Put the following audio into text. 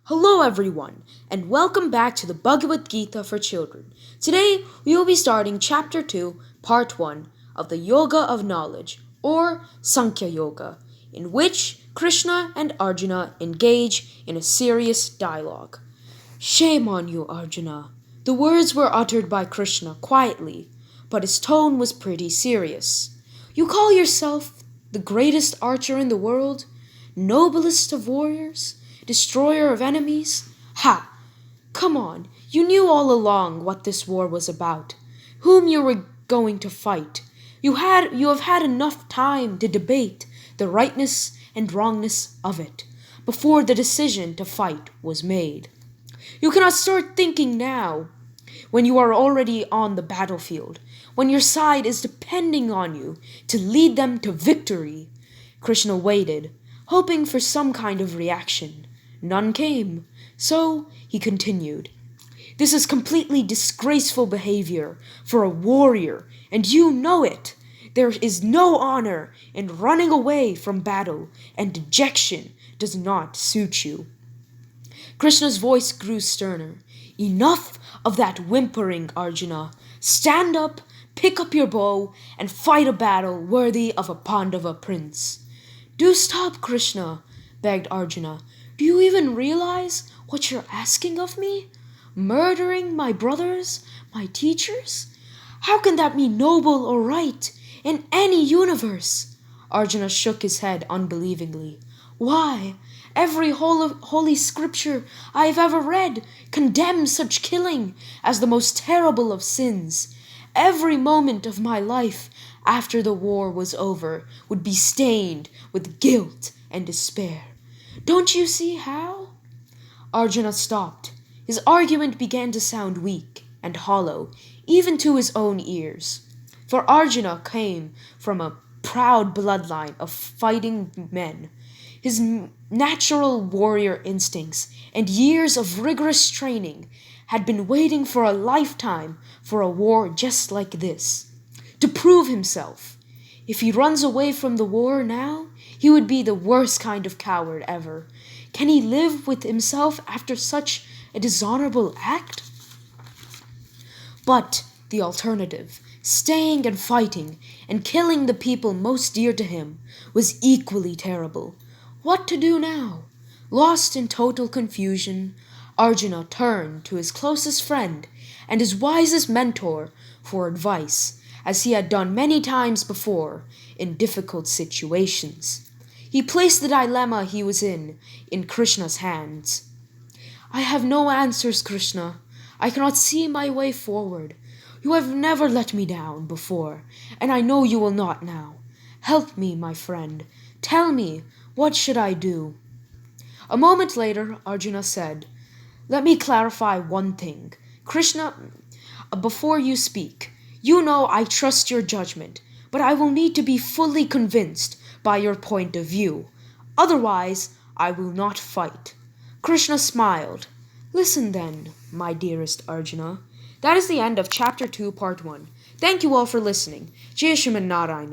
Hello everyone, and welcome back to the Bhagavad Gita for children. Today we will be starting Chapter 2, Part 1 of the Yoga of Knowledge, or Sankhya Yoga, in which Krishna and Arjuna engage in a serious dialogue. Shame on you, Arjuna. The words were uttered by Krishna quietly, but his tone was pretty serious. You call yourself the greatest archer in the world, noblest of warriors, destroyer of enemies? Ha! Come on, you knew all along what this war was about, whom you were going to fight. You have had enough time to debate the rightness and wrongness of it before the decision to fight was made. You cannot start thinking now, when you are already on the battlefield, when your side is depending on you to lead them to victory. Krishna waited, hoping for some kind of reaction. None came, so he continued. This is completely disgraceful behavior for a warrior, and you know it. There is no honor in running away from battle, and dejection does not suit you. Krishna's voice grew sterner. Enough of that whimpering, Arjuna. Stand up, pick up your bow, and fight a battle worthy of a Pandava prince. Do stop, Krishna, begged Arjuna. Do you even realize what you're asking of me? Murdering my brothers, my teachers? How can that be noble or right in any universe? Arjuna shook his head unbelievingly. Why, every holy scripture I have ever read condemns such killing as the most terrible of sins. Every moment of my life after the war was over would be stained with guilt and despair. Don't you see how? Arjuna stopped. His argument began to sound weak and hollow, even to his own ears. For Arjuna came from a proud bloodline of fighting men. His natural warrior instincts and years of rigorous training had been waiting for a lifetime for a war just like this, to prove himself. If he runs away from the war now, he would be the worst kind of coward ever. Can he live with himself after such a dishonorable act? But the alternative, staying and fighting and killing the people most dear to him, was equally terrible. What to do now? Lost in total confusion, Arjuna turned to his closest friend and his wisest mentor for advice, as he had done many times before in difficult situations. He placed the dilemma he was in Krishna's hands. I have no answers, Krishna. I cannot see my way forward. You have never let me down before, and I know you will not now. Help me, my friend. Tell me, what should I do? A moment later, Arjuna said, Let me clarify one thing. Krishna, before you speak, you know I trust your judgment, but I will need to be fully convinced by your point of view. Otherwise, I will not fight. Krishna smiled. Listen then, my dearest Arjuna. That is the end of Chapter 2, Part 1. Thank you all for listening. Jai Shriman Narayana.